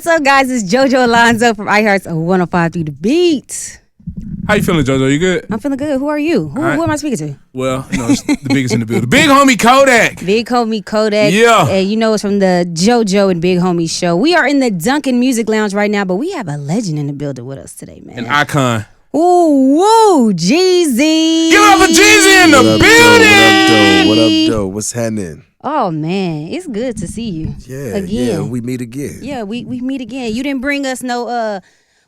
What's up, guys? It's Jojo Alonzo from iHeart's 105.3 The Beat. How you feeling, Jojo? You good? I'm feeling good. Who are you? Who am I speaking to? Well, it's the biggest in the building. Big Homie Kodaq. Big Homie Kodaq. Yeah. And you know it's from the Jojo and Big Homie show. We are in the Duncan Music Lounge right now, but we have a legend in the building with us today, man. An icon. Ooh, woo, Jeezy. Give it up for Jeezy in the building. What up, though? What's happening? Oh, man. It's good to see you. Yeah, again. yeah, we meet again. Yeah, we meet again. You didn't bring us no,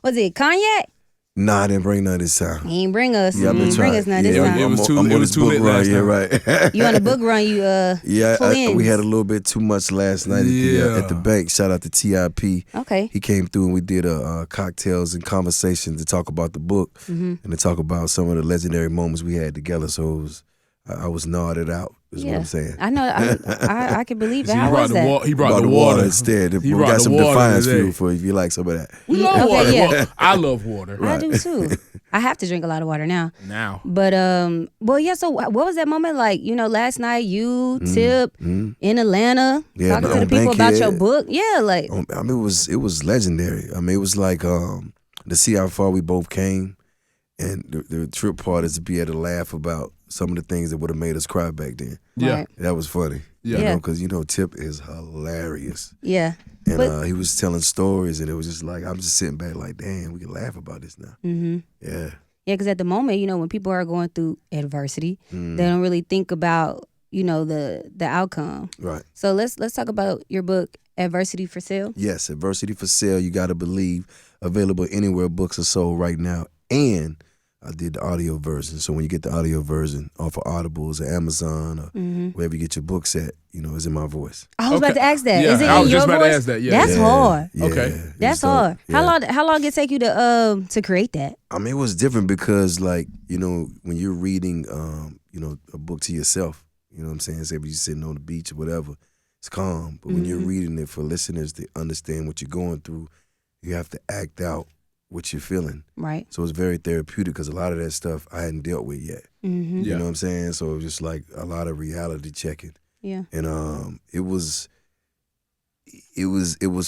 was it cognac? Nah, I didn't bring none this time. He ain't bring us. Yeah, I've been He bring us none this time. It was too I'm on lit this book run, last yeah, time. right. You on the book run, you yeah, pull in. we had a little bit too much last night at the bank. Shout out to TIP. Okay. He came through and we did cocktails and conversations to talk about the book and to talk about some of the legendary moments we had together. So I was nodded out, is what I'm saying. I know. I can believe it. He How brought was the that? He brought the water instead. He We brought got the some water Defiance today. fuel for if you like some of that. We love Okay, water. yeah. I love water. I do too. I have to drink a lot of water now. But Well, yeah. So, what was that moment like? You know, last night you, Tip, in Atlanta, Yeah, talking to the on people about your Bankhead. book. Yeah, like I mean, it was legendary. I mean, it was like to see how far we both came, and the trip part is to be able to laugh about some of the things that would have made us cry back then. yeah. right. That was funny. Yeah. You know, because Tip is hilarious, Yeah. and But- he was telling stories, and it was just like I'm just sitting back like, damn, we can laugh about this now. Mm-hmm. Yeah. Yeah, because at the moment, you know, when people are going through adversity, Mm. they don't really think about, you know, the outcome. Right. So let's talk about your book, Adversity for Sale. Yes, Adversity for Sale. You got to believe. Available anywhere books are sold right now, and I did the audio version. So when you get the audio version off of Audibles or Amazon or wherever you get your books at, it's in my voice. I was about to ask that. Yeah, Is it I in was your just about to voice? ask that, yeah. That's hard. Yeah, Okay. it That's was hard. yeah. How long did it take you to create that? I mean, it was different because, like, when you're reading, a book to yourself, you know what I'm saying? Say, if you're sitting on the beach or whatever, it's calm. But when you're reading it for listeners to understand what you're going through, you have to act out what you're feeling. Right. So it's very therapeutic because a lot of that stuff I hadn't dealt with yet. Mm-hmm. You know what I'm saying? So it was just like a lot of reality checking. Yeah. And it was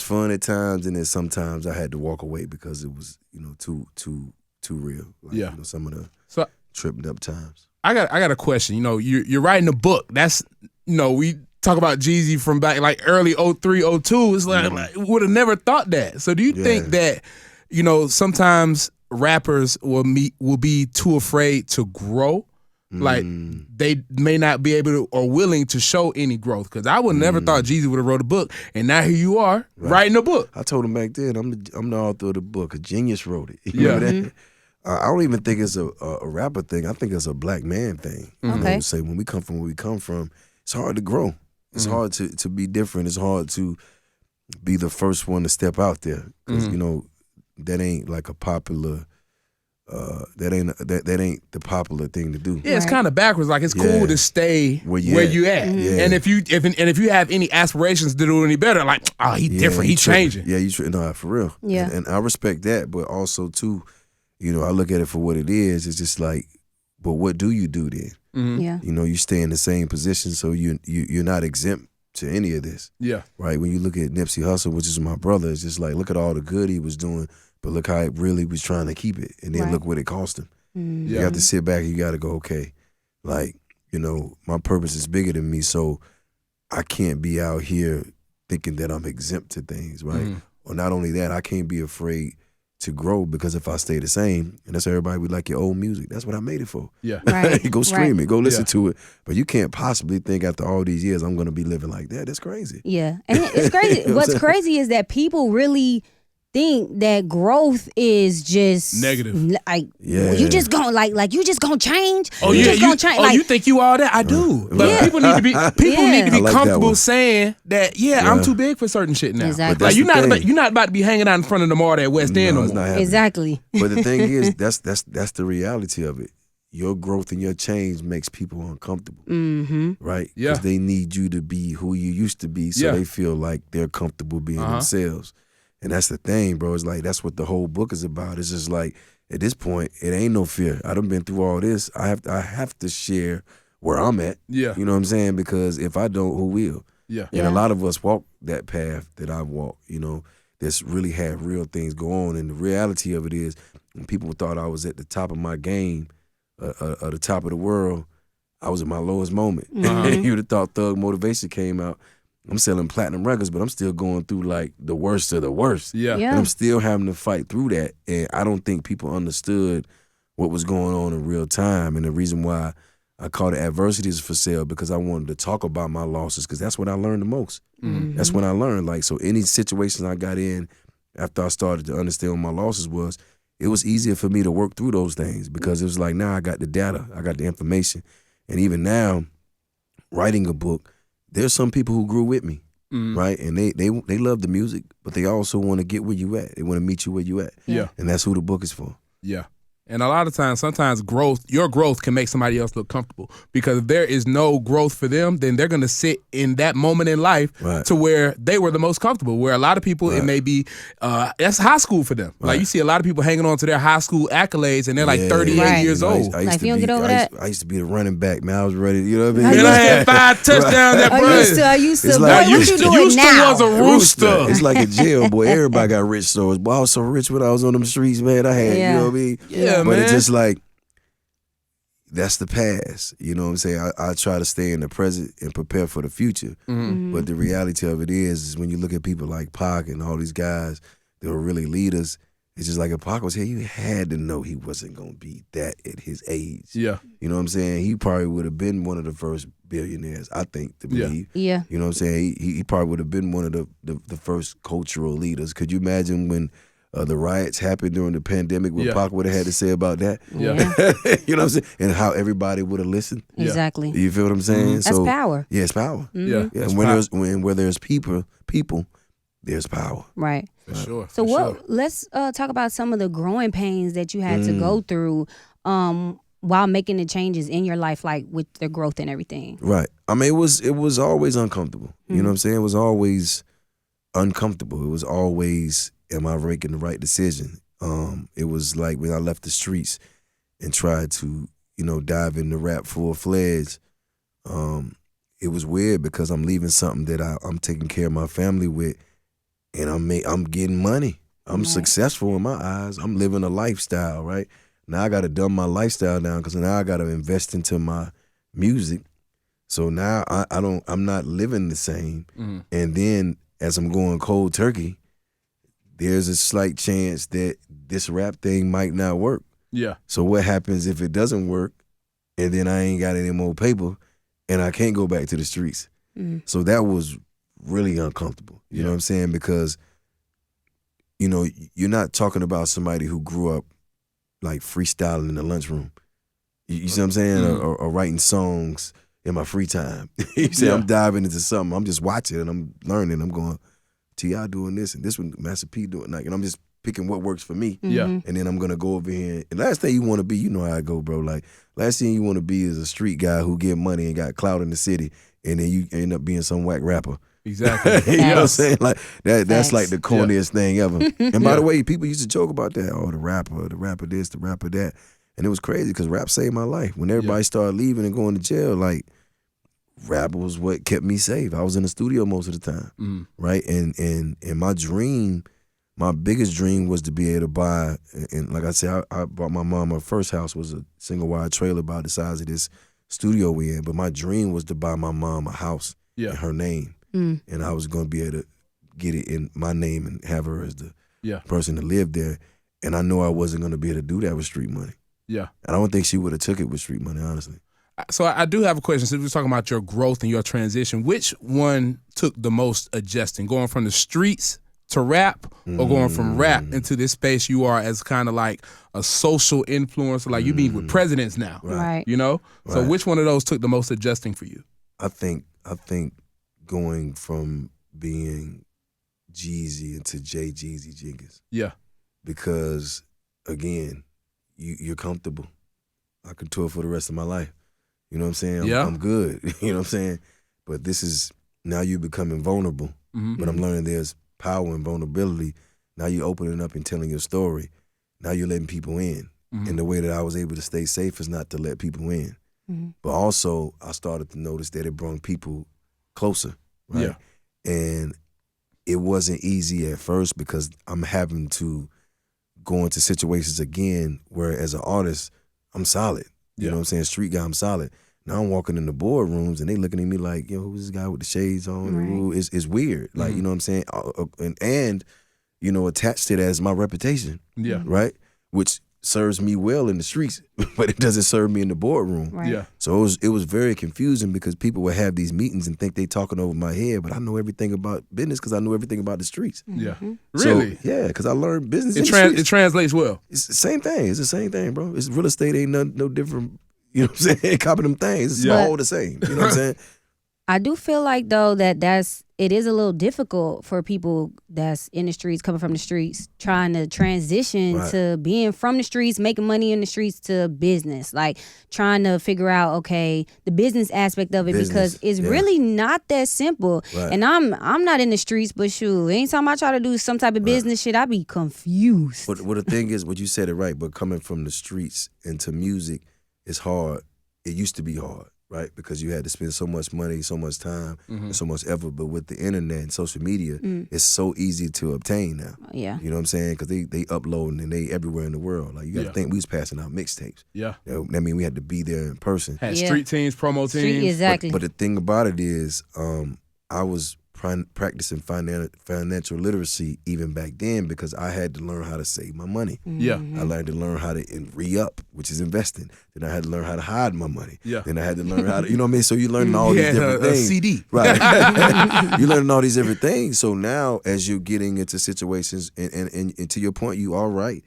fun at times, and then sometimes I had to walk away because it was too real. Like, some of the tripping up times. I got a question. You're writing a book. That's we talk about Jeezy from back like early 03, 02. It's like would have never thought that. So do you think that sometimes rappers will be too afraid to grow? Like they may not be able to or willing to show any growth. Because I would never thought Jeezy would have wrote a book, and now here you are writing a book. I told him back then, I'm the author of the book. A genius wrote it. You Yeah. remember that? I don't even think it's a rapper thing. I think it's a black man thing. You know what I'm saying? When we come from where we come from, it's hard to grow. It's hard to be different. It's hard to be the first one to step out there. Because, that ain't like a popular... that ain't the popular thing to do. Yeah, it's kind of backwards. Like it's cool to stay where you at. Yeah. And if you have any aspirations to do any better, like he different, he changing. Yeah, no, for real. Yeah. And I respect that, but also too, I look at it for what it is. It's just like, but what do you do then? Yeah. You stay in the same position, so you're not exempt to any of this. Yeah. Right. When you look at Nipsey Hussle, which is my brother, it's just like, look at all the good he was doing. But look how it really was trying to keep it. And then look what it cost him. You have to sit back and you got to go, okay, like, my purpose is bigger than me, so I can't be out here thinking that I'm exempt to things, right? Or not only that, I can't be afraid to grow because if I stay the same, and that's everybody, we like your old music. That's what I made it for. Yeah. Right. Go stream it. Go listen to it. But you can't possibly think after all these years I'm going to be living like that. That's crazy. Yeah. And it's crazy. What's crazy is that people really think that growth is just negative. Like you just gonna like you just gonna change. Oh you yeah, just gonna change. Oh, like, you think you all that? I do, but Yeah. people need to be I like comfortable that saying that. Yeah, I'm too big for certain shit now. Exactly. But Like that's you're not about to be hanging out in front of the mall at West End no it's more. not happening. exactly. But the thing is, that's the reality of it. Your growth and your change makes people uncomfortable, right? Yeah. Because they need you to be who you used to be, so they feel like they're comfortable being themselves. And that's the thing, bro. It's like that's what the whole book is about. It's just like at this point, it ain't no fear. I done been through all this. I have to share where I'm at. Yeah. You know what I'm saying? Because if I don't, who will? Yeah. And a lot of us walk that path that I've walked. that's really had real things go on. And the reality of it is, when people thought I was at the top of my game, at the top of the world, I was at my lowest moment. You would have thought Thug Motivation came out. I'm selling platinum records, but I'm still going through like the worst of the worst. Yeah. And I'm still having to fight through that. And I don't think people understood what was going on in real time. And the reason why I call it Adversities for Sale, because I wanted to talk about my losses, because that's what I learned the most. That's when I learned. Like, so any situations I got in after I started to understand what my losses was, it was easier for me to work through those things, because it was like, now I got the data, I got the information. And even now, writing a book, there's some people who grew with me, right? And they love the music, but they also want to get where you at. They want to meet you where you at. Yeah. And that's who the book is for. Yeah. And a lot of times, sometimes your growth can make somebody else look comfortable, because if there is no growth for them, then they're going to sit in that moment in life to where they were the most comfortable, where a lot of people, it may be, that's high school for them. Like, you see a lot of people hanging on to their high school accolades, and they're like 38 years old. I used you don't get over that? I used to be the running back, man. I was ready, you know what I mean? And I had 5 touchdowns at Bruns. I used to. Like, What you doing now? was a rooster. It's like a jail, boy. Everybody got rich stories. Boy, I was so rich when I was on them streets, man. I had, you know what I mean? Yeah, but man. it's just like, that's the past. You know what I'm saying? I try to stay in the present and prepare for the future. But the reality of it is when you look at people like Pac and all these guys that were really leaders, it's just like if Pac was here, you had to know he wasn't going to be that at his age. Yeah. You know what I'm saying? He probably would have been one of the first billionaires, I think, to believe. Yeah. You know what I'm saying? He probably would have been one of the first cultural leaders. Could you imagine when the riots happened during the pandemic, what Pac would have had to say about that? Yeah. You know what I'm saying? And how everybody would have listened. Exactly. You feel what I'm saying? That's power. Yeah, it's power. Yeah. Yeah. And where there's people, there's power. Right. For sure. So let's talk about some of the growing pains that you had to go through while making the changes in your life, like with the growth and everything. Right. I mean, it was always uncomfortable. You know what I'm saying? It was always uncomfortable. It was always, am I making the right decision? It was like when I left the streets and tried to, dive into rap full-fledged, it was weird because I'm leaving something that I'm taking care of my family with, and I'm getting money. I'm successful in my eyes. I'm living a lifestyle, right? Now I got to dumb my lifestyle down because now I got to invest into my music. So now I'm not living the same. And then as I'm going cold turkey, there's a slight chance that this rap thing might not work. Yeah. So what happens if it doesn't work and then I ain't got any more paper and I can't go back to the streets? So that was really uncomfortable. You know what I'm saying? Because, you're not talking about somebody who grew up like freestyling in the lunchroom. You see what I'm saying? Or writing songs in my free time. You see, I'm diving into something. I'm just watching and I'm learning. I'm going, T.I. doing this and this one, Master P doing that. And I'm just picking what works for me. Yeah. And then I'm going to go over here. And last thing you want to be, you know how I go, bro. Like, last thing you want to be is a street guy who get money and got clout in the city. And then you end up being some whack rapper. Exactly. You know what I'm saying? Like that's like the corniest thing ever. And by the way, people used to joke about that. Oh, the rapper this, the rapper that. And it was crazy because rap saved my life. When everybody started leaving and going to jail, like, rap was what kept me safe. I was in the studio most of the time, right? And my dream, my biggest dream was to be able to buy, and like I said, I bought my mom, her first house was a single wide trailer about the size of this studio we in, but my dream was to buy my mom a house in her name. And I was going to be able to get it in my name and have her as the person to live there. And I know I wasn't going to be able to do that with street money. Yeah. I don't think she would have took it with street money, honestly. So I do have a question. Since we're talking about your growth and your transition, which one took the most adjusting? Going from the streets to rap or going from rap into this space you are as kind of like a social influencer, like you meet with presidents now, Right. So which one of those took the most adjusting for you? I think going from being Jeezy into Jeezy Jenkins. Yeah. Because, again, you're comfortable. I can tour for the rest of my life. You know what I'm saying? I'm good. You know what I'm saying? But this is, now you're becoming vulnerable. But I'm learning there's power in vulnerability. Now you're opening up and telling your story. Now you're letting people in. And the way that I was able to stay safe is not to let people in. But also, I started to notice that it brought people closer, right? And it wasn't easy at first because I'm having to go into situations again where as an artist, I'm solid. You know what I'm saying? Street guy, I'm solid. Now I'm walking in the boardrooms and they looking at me like, yo, who's this guy with the shades on? Right. It's weird. Like, you know what I'm saying? And you know, attached to that is my reputation. Yeah. Right? Which serves me well in the streets, but it doesn't serve me in the boardroom. Right. Yeah. So it was very confusing because people would have these meetings and think they talking over my head, but I know everything about business because I know everything about the streets. Yeah. Really? So, yeah, because I learned business. It translates well. It's the same thing. It's the same thing, bro. It's real estate ain't no different. You know what I'm saying? Copy them things. It's all the same. You know what I'm saying? I do feel like though it is a little difficult for people that's in the streets, coming from the streets, trying to transition to being from the streets, making money in the streets to business, like trying to figure out the business aspect of it because it's really not that simple. Right. And I'm not in the streets, but shoot, anytime I try to do some type of business shit, I be confused. But the thing is, what you said it right. But coming from the streets into music, it's hard. It used to be hard. Right, because you had to spend so much money, so much time, and so much effort. But with the internet and social media, it's so easy to obtain now. Yeah, you know what I'm saying? Because they uploading and they everywhere in the world. Like you got to think we was passing out mixtapes. Yeah, you know, that mean we had to be there in person. Had street teams, promo teams. Exactly. But the thing about it is, I was practicing financial literacy even back then because I had to learn how to save my money. Yeah, I learned to learn how to re-up, which is investing. Then I had to learn how to hide my money. Yeah, then I had to learn how to, you know what I mean? So you learning all these different things. A CD, right? You learning all these different things. So now, as you're getting into situations, and to your point, you are right.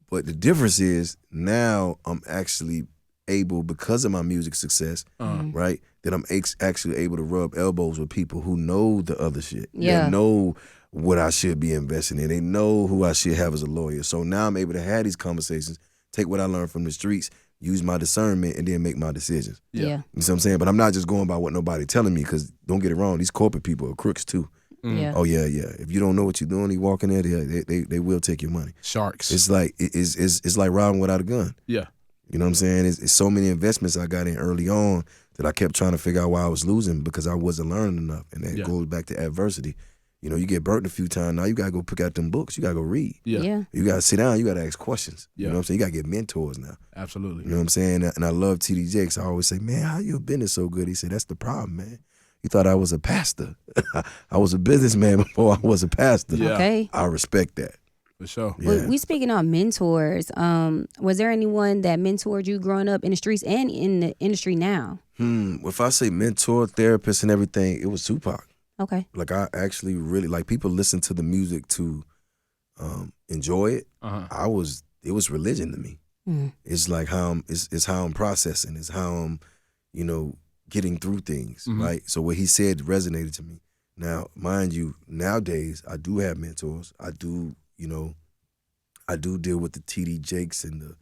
But the difference is now I'm actually able, because of my music success, right, that I'm actually able to rub elbows with people who know the other shit. Yeah. They know what I should be investing in. They know who I should have as a lawyer. So now I'm able to have these conversations, take what I learned from the streets, use my discernment, and then make my decisions. Yeah. You know what I'm saying? But I'm not just going by what nobody telling me, because don't get it wrong, these corporate people are crooks too. Yeah. Oh yeah. If you don't know what you're doing, you walk in there, they will take your money. Sharks. It's like it's like riding without a gun. Yeah. You know what I'm saying? It's so many investments I got in early on that I kept trying to figure out why I was losing because I wasn't learning enough. And that goes back to adversity. You know, you get burnt a few times. Now you got to go pick out them books. You got to go read. Yeah. You got to sit down. You got to ask questions. You know what I'm saying? You got to get mentors now. Absolutely. You know what I'm saying? And I love TD Jakes. I always say, man, how your business so good? He said, that's the problem, man. He thought I was a pastor. I was a businessman before I was a pastor. Yeah. Okay. I respect that. For sure. Yeah. We speaking on mentors. Was there anyone that mentored you growing up in the streets and in the industry now? If I say mentor, therapist, and everything, it was Tupac. Okay. Like I actually really like people listen to the music to enjoy it. It was religion to me. It's like how it's how I'm processing. It's how I'm, getting through things. Right. So what he said resonated to me. Now, mind you, nowadays I do have mentors. I do deal with the TD Jakes and the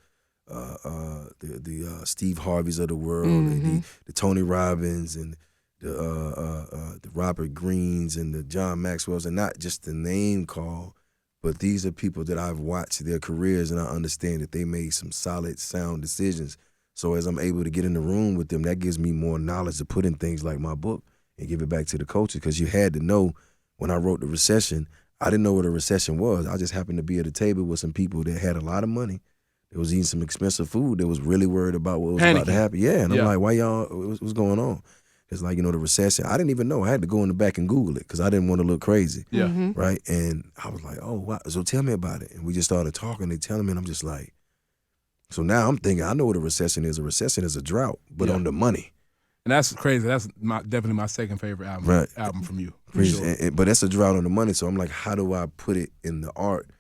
Steve Harveys of the world, and the Tony Robbins and the Robert Greens and the John Maxwells, and not just the name call, but these are people that I've watched their careers and I understand that they made some solid, sound decisions. So as I'm able to get in the room with them, that gives me more knowledge to put in things like my book and give it back to the culture, because you had to know when I wrote The Recession, I didn't know what a recession was. I just happened to be at a table with some people that had a lot of money. They was eating some expensive food. They was really worried about what was about to happen. Yeah, and I'm like, why y'all, what's going on? It's like, the recession. I didn't even know. I had to go in the back and Google it because I didn't want to look crazy. Yeah. Right? And I was like, oh, wow. So tell me about it. And we just started talking. They telling me, and I'm just like, so now I'm thinking, I know what a recession is. A recession is a drought, but on the money. And that's crazy. That's definitely my second favorite album from you. Sure. But that's a drought on the money. So I'm like, how do I put it in the art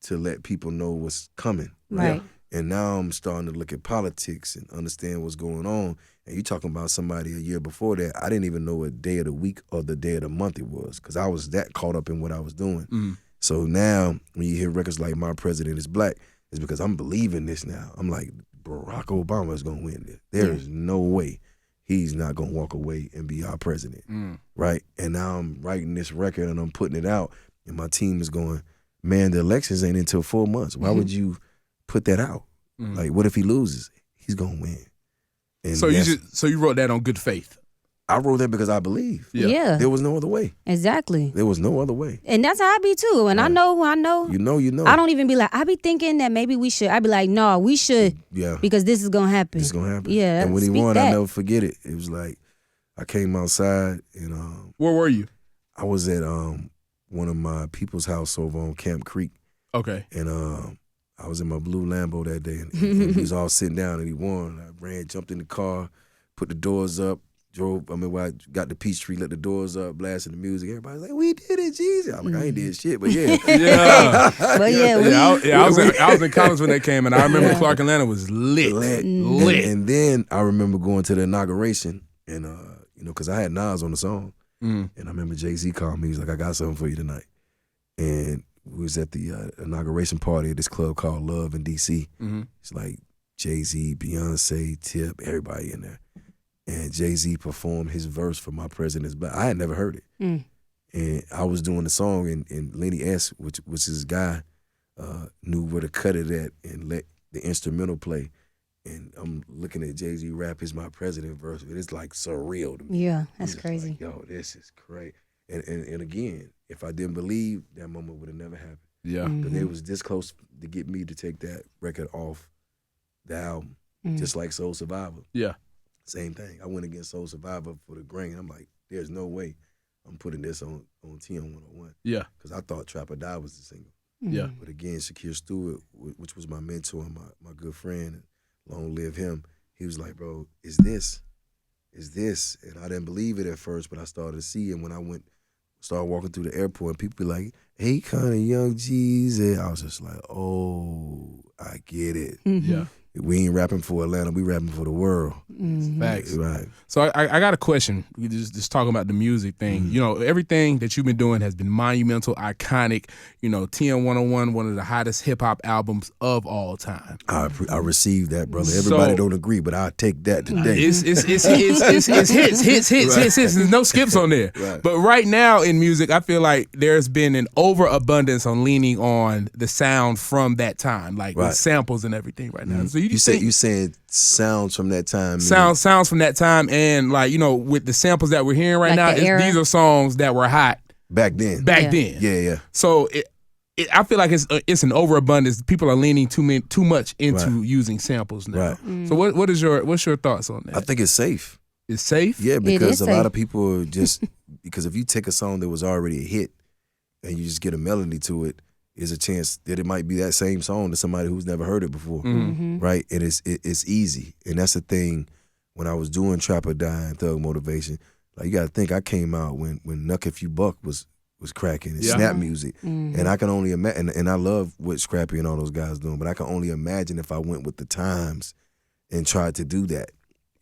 to let people know what's coming? Right. And now I'm starting to look at politics and understand what's going on. And you talking about somebody a year before that, I didn't even know what day of the week or the day of the month it was, because I was that caught up in what I was doing. So now when you hear records like My President is Black, it's because I'm believing this now. I'm like, Barack Obama is going to win this. There is no way he's not going to walk away and be our president, right? And now I'm writing this record and I'm putting it out, and my team is going, man, the elections ain't until 4 months. Why would you put that out? Like, what if he loses? He's going to win. And so you wrote that on good faith? I wrote that because I believe. Yeah. There was no other way. Exactly. There was no other way. And that's how I be too. And I know who I know. You know. I don't even be like, I be thinking that maybe we should. I be like, no, we should. Yeah. Because this is going to happen. This is going to happen. Yeah. And when he won, I never forget it. It was like, I came outside and where were you? I was at one of my people's house over on Camp Creek. Okay. And I was in my blue Lambo that day, and he was all sitting down, and he won. I jumped in the car, put the doors up, drove. When I got to Peachtree, let the doors up, blasting the music. Everybody's like, "We did it, Jeezy." I'm like, I ain't did shit, but yeah, but I was in college when they came, and I remember Clark Atlanta was lit. And then I remember going to the inauguration, and because I had Nas on the song, and I remember Jay-Z called me. He was like, "I got something for you tonight," and we was at the inauguration party at this club called Love in D.C. It's like Jay-Z, Beyonce, Tip, everybody in there. And Jay-Z performed his verse for My President's Back. I had never heard it. And I was doing the song, and Lenny S., which was his guy, knew where to cut it at and let the instrumental play. And I'm looking at Jay-Z rap his My President verse. It's like surreal to me. Yeah, that's crazy. Like, yo, this is great. And again, if I didn't believe, that moment would have never happened. Yeah. Because it was this close to get me to take that record off the album, just like Soul Survivor. Yeah. Same thing. I went against Soul Survivor for the grain. I'm like, there's no way I'm putting this on TM 101. Yeah. Because I thought Trap or Die was the single. Yeah. But again, Shakir Stewart, which was my mentor and my good friend, long live him, he was like, bro, is this? And I didn't believe it at first, but I started to see it when I started walking through the airport, and people be like, "Hey, kind of Young Jeezy." I was just like, "Oh, I get it." Yeah. We ain't rapping for Atlanta, we rapping for the world. Facts. Right. So I got a question. We just talking about the music thing. You know, everything that you've been doing has been monumental, iconic. You know, TM 101, one of the hottest hip hop albums of all time. I received that, brother. Everybody don't agree, but I'll take that today. It's hits. There's no skips on there. Right. But right now in music, I feel like there's been an overabundance on leaning on the sound from that time, like with samples and everything right now. So you said sounds from that time. Sounds from that time, and like, you know, with the samples that we're hearing right now, these are songs that were hot back then. Yeah. So I feel like it's an overabundance. People are leaning too much into using samples now. Right. So what's your thoughts on that? I think it's safe. It's safe? Yeah, because a lot of people are just because if you take a song that was already a hit and you just get a melody to it, there's a chance that it might be that same song to somebody who's never heard it before, right? And it's easy, and that's the thing. When I was doing Trap or Die and Thug Motivation, like you got to think, I came out when Knuck If You Buck was cracking and Snap Music, and I can only imagine. And I love what Scrappy and all those guys doing, but I can only imagine if I went with the times and tried to do that.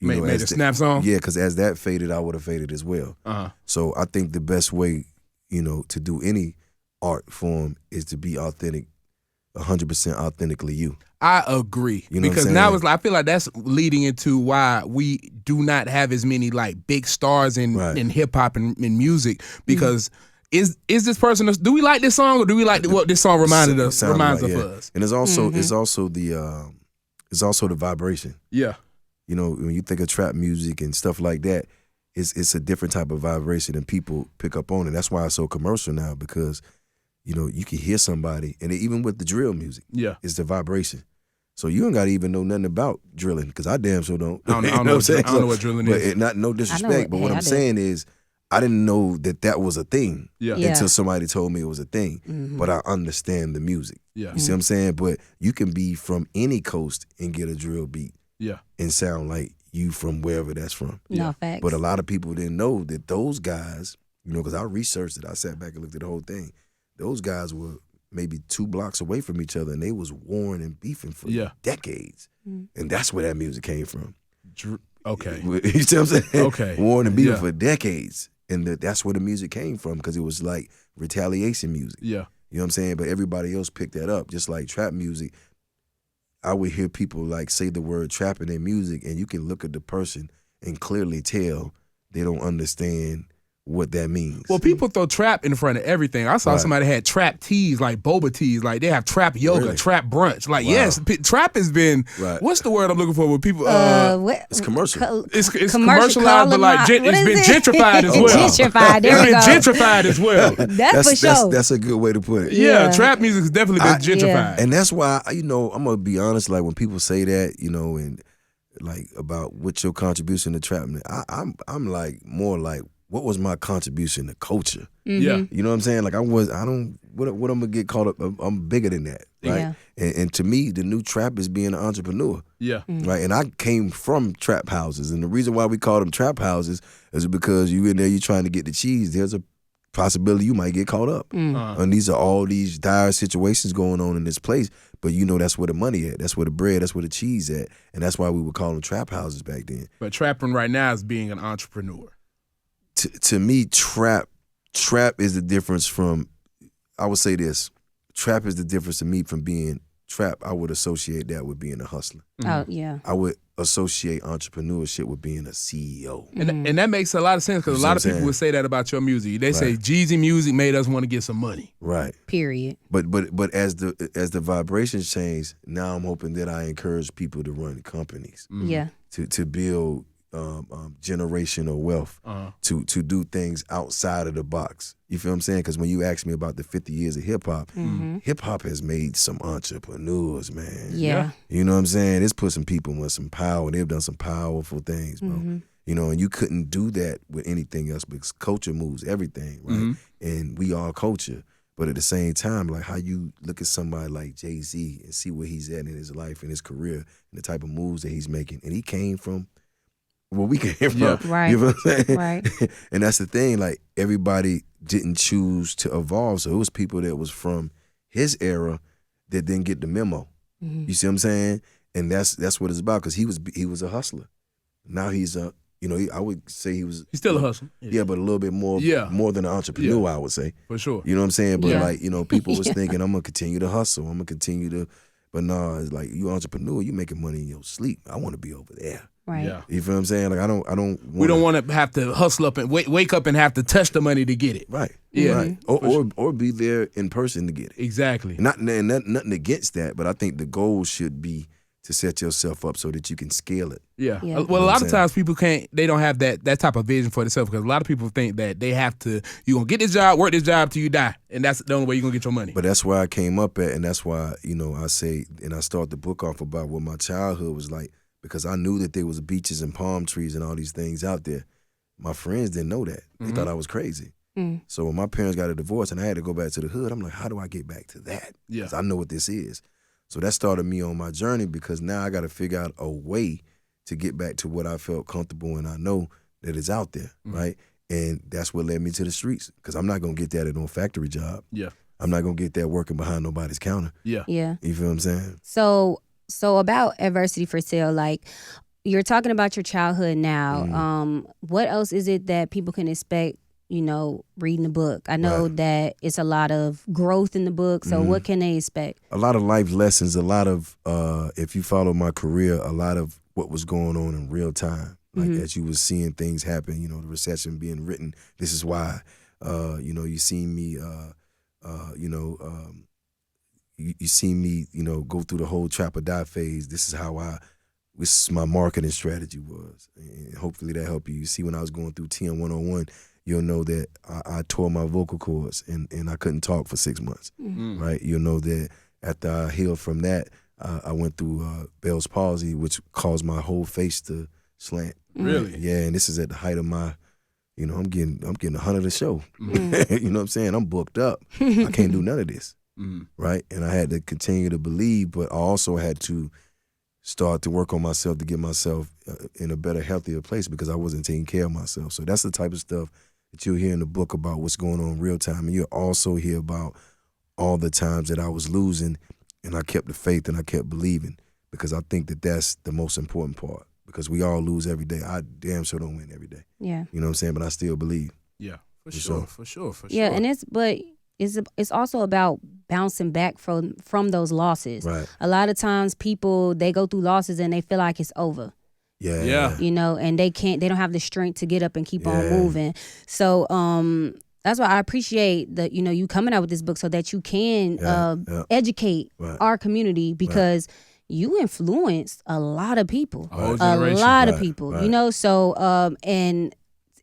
Made a Snap song? Yeah, because as that faded, I would have faded as well. So I think the best way, to do any art form is to be authentic, 100% authentically you. I agree. You know because now I feel like that's leading into why we do not have as many like big stars in hip hop and in music, because is this person, do we like this song, or do we like what this song reminds us of us? And it's also the vibration. Yeah. When you think of trap music and stuff like that, it's a different type of vibration, and people pick up on it. That's why it's so commercial now, because you can hear somebody, and even with the drill music, it's the vibration. So you don't got to even know nothing about drilling, because I damn sure don't. I don't know what drilling is. Not no disrespect, but what I'm saying is, I didn't know that was a thing until somebody told me it was a thing. But I understand the music. Yeah. You see what I'm saying? But you can be from any coast and get a drill beat and sound like you from wherever that's from. No, facts. But a lot of people didn't know that those guys, because I researched it, I sat back and looked at the whole thing. Those guys were maybe 2 blocks away from each other, and they was warring and beefing for decades. And that's where that music came from. Okay. You see what I'm saying? Okay. Warring and beefing for decades. And that's where the music came from, because it was like retaliation music. Yeah. You know what I'm saying? But everybody else picked that up, just like trap music. I would hear people like say the word trap in their music, and you can look at the person and clearly tell they don't understand what that means. Well, people throw trap in front of everything. I saw somebody had trap teas, like boba teas, like they have trap yoga, trap brunch. Like yes, trap has been. What's the word I'm looking for? With people, it's commercial. It's commercialized, but like it's been gentrified as well. Gentrified. There we go. It's been gentrified as well. That's for sure. That's a good way to put it. Yeah, trap music has definitely been gentrified, and that's why I'm gonna be honest. Like when people say that, and like about what's your contribution to trap, I'm like more like, what was my contribution to culture? Yeah, you know what I'm saying? Like what I'm gonna get caught up. I'm bigger than that, right? Yeah. And to me, the new trap is being an entrepreneur. Yeah, right. And I came from trap houses, and the reason why we call them trap houses is because you in there, you trying to get the cheese. There's a possibility you might get caught up, and these are all these dire situations going on in this place. But that's where the money at. That's where the bread. That's where the cheese at, and that's why we would call them trap houses back then. But trapping right now is being an entrepreneur. To me, trap is the difference from, I would say this, trap is the difference to me from being trap. I would associate that with being a hustler. Oh, yeah. I would associate entrepreneurship with being a CEO. And that makes a lot of sense because a lot of people would say that about your music. They say Jeezy music made us want to get some money. Right. Period. But as the vibrations change, now I'm hoping that I encourage people to run companies. Yeah. To build generational wealth, to do things outside of the box. You feel what I'm saying? Because when you ask me about the 50 years of hip-hop, hip-hop has made some entrepreneurs, man. Yeah. You know what I'm saying? It's put some people with some power. They've done some powerful things, bro. And you couldn't do that with anything else because culture moves everything, right? And we are culture. But at the same time, like how you look at somebody like Jeezy and see where he's at in his life and his career and the type of moves that he's making. And he came from where we came from. Right. You know what I'm saying? Right. And that's the thing, like everybody didn't choose to evolve. So it was people that was from his era that didn't get the memo. You see what I'm saying? And that's what it's about, because he was a hustler. Now he's a, I would say he's still a hustler. Yeah, but a little bit more than an entrepreneur, I would say. For sure. You know what I'm saying? But people was thinking, I'm gonna continue to hustle. I'm gonna continue to, but no, it's like, you entrepreneur, you making money in your sleep. I want to be over there. Right. Yeah. You feel what I'm saying? Like I don't. We don't want to have to hustle up and wake up and have to touch the money to get it. Right. Yeah. Right. Or be there in person to get it. Exactly. Nothing against that, but I think the goal should be to set yourself up so that you can scale it. Yeah. Well, a lot of times people they don't have that type of vision for themselves, because a lot of people think that they have to, you're going to get this job, work this job till you die, and that's the only way you're going to get your money. But that's where I came up at, and that's why, I say, and I start the book off about what my childhood was like, because I knew that there was beaches and palm trees and all these things out there. My friends didn't know that. They thought I was crazy. So when my parents got a divorce and I had to go back to the hood, I'm like, how do I get back to that? Yeah. Because I know what this is. So that started me on my journey, because now I got to figure out a way to get back to what I felt comfortable and I know that is out there, right? And that's what led me to the streets, because I'm not going to get that at no factory job. Yeah. I'm not going to get that working behind nobody's counter. Yeah. Yeah. You feel what I'm saying? So about Adversity for Sale, like, you're talking about your childhood now. What else is it that people can expect, reading the book? I know that it's a lot of growth in the book, so what can they expect? A lot of life lessons, a lot of, if you follow my career, a lot of what was going on in real time. Like as you was seeing things happen, the recession being written, this is why. You seen me, you see me, go through the whole trap or die phase. This is my marketing strategy was. And hopefully that helped you. You see, when I was going through TM 101, you'll know that I tore my vocal cords and I couldn't talk for 6 months, right? You'll know that after I healed from that, I went through Bell's palsy, which caused my whole face to slant. Really? Yeah, and this is at the height of my, I'm getting 100 a show. You know what I'm saying? I'm booked up. I can't do none of this. Right? And I had to continue to believe, but I also had to start to work on myself to get myself in a better, healthier place, because I wasn't taking care of myself. So that's the type of stuff that you'll hear in the book about what's going on in real time. And you'll also hear about all the times that I was losing and I kept the faith and I kept believing, because I think that that's the most important part, because we all lose every day. I damn sure don't win every day. Yeah. You know what I'm saying? But I still believe. Yeah, for sure. Yeah, and it's also about bouncing back from those losses. Right. A lot of times people, they go through losses and they feel like it's over. Yeah. You know, and they don't have the strength to get up and keep on moving. So that's why I appreciate that, you know, you coming out with this book so that you can educate our community, because you influenced a lot of people. A lot of people. You know, so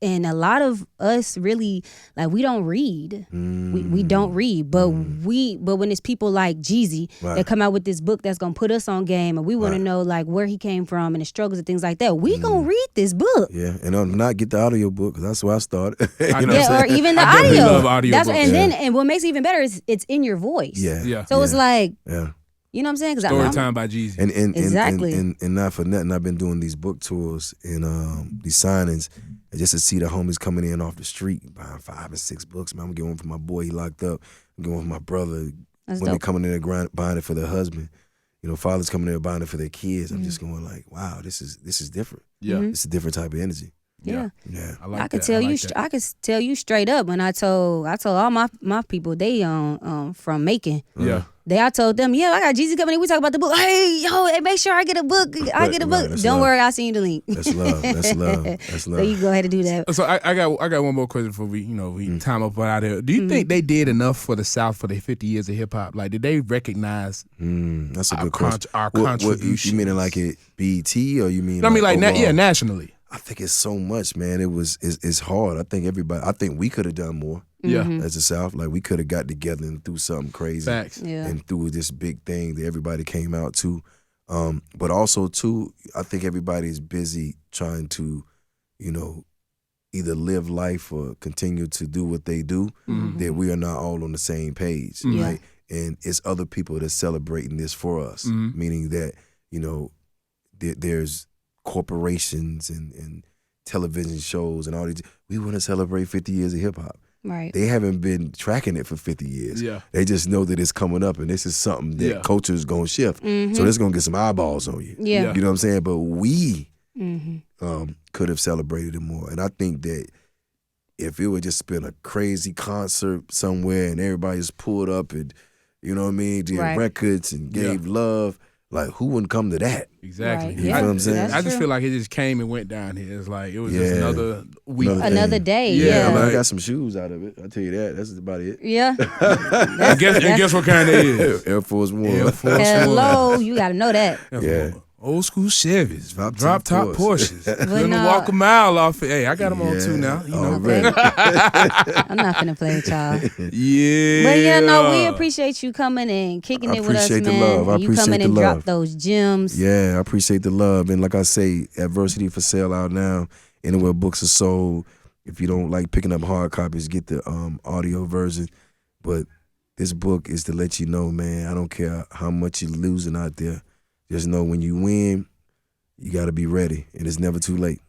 and a lot of us really, like, we don't read. We don't read, but when it's people like Jeezy that come out with this book that's gonna put us on game, and we want to know like where he came from and the struggles and things like that, we gonna read this book. Yeah, and not get the audio book, because that's where I started. Or even the I audio. Love audio books. And what makes it even better is it's in your voice. So it's like, you know what I'm saying? Story time by Jeezy. And exactly. And not for nothing, I've been doing these book tours and these signings, and just to see the homies coming in off the street buying 5 and 6 books. Man, I'm getting one for my boy, he locked up. I'm getting one for my brother. That's women dope. coming in there buying it for their husband. You know, fathers coming in there buying it for their kids. I'm just going like, wow, this is different. Yeah, it's a different type of energy. Yeah. I could tell you. I could tell you straight up when I told all my people, they from Macon. I told them, I got Jeezy coming in. We talk about the book. Hey, make sure I get a book. Don't worry, I'll send you the link. That's love. That's love. That's love. So you go ahead and do that. So I got one more question before we time up out here. Do you think they did enough for the South for the 50 years of hip hop? Like, did they recognize that's a good question. Our contribution? You mean like it BET, or you mean? I mean like nationally. I think it's so much, man. It's hard. I think we could have done more. As the South, like we could have got together and threw something crazy. Facts. And threw this big thing that everybody came out to. But also too, I think everybody's busy trying to, you know, either live life or continue to do what they do. That we are not all on the same page, right? And it's other people that's celebrating this for us, meaning that, you know, there's corporations and television shows and all these. We want to celebrate 50 years of hip hop. Right. They haven't been tracking it for 50 years. They just know that it's coming up, and this is something that culture is going to shift. So it's going to get some eyeballs on you. You know what I'm saying? But we could have celebrated it more. And I think that if it would just been a crazy concert somewhere and everybody just pulled up and, you know what I mean, did records and gave love, like, who wouldn't come to that? Exactly. You know what I'm saying? I just feel like it just came and went down here. It's like it was just another week. Another day. I got some shoes out of it. I'll tell you that. That's about it. And guess what kind they is? Air Force One. Hello, you got to know that. Old school Chevys, drop top Porsches. But Couldn't walk a mile off it. Hey, I got them on too now. You know. I'm not finna play with y'all. But we appreciate you coming and kicking it with us, man. I appreciate the love. You come in and drop those gems. Yeah, I appreciate the love. And like I say, Adversity for sale out now. Anywhere books are sold. If you don't like picking up hard copies, get the audio version. But this book is to let you know, man, I don't care how much you're losing out there. Just know when you win, you got to be ready, and it's never too late.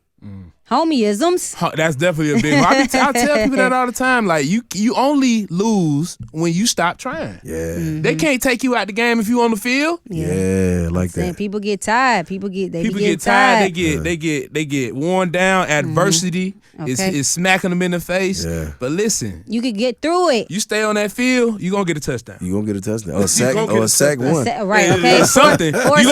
Homieisms. That's definitely a big one. I tell people that all the time. Like, you only lose when you stop trying. They can't take you out the game if you on the field. Like that. People get tired. People get tired. They get worn down. Adversity is smacking them in the face. But listen, you could get through it. You stay on that field, you gonna get a touchdown. You gonna get a touchdown. Or a sack one. Right. Okay. Something. Or you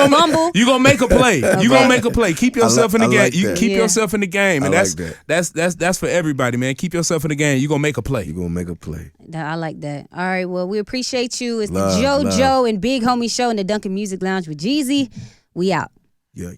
gonna make a play. You gonna make a play. Keep yourself in the game. Like you keep yourself in the game. And that's for everybody, man. Keep yourself in the game. You're going to make a play. You're going to make a play. I like that. All right, well, we appreciate you. It's love, the JoJo and Big Homie Show in the Duncan Music Lounge with Jeezy. We out. Yeah.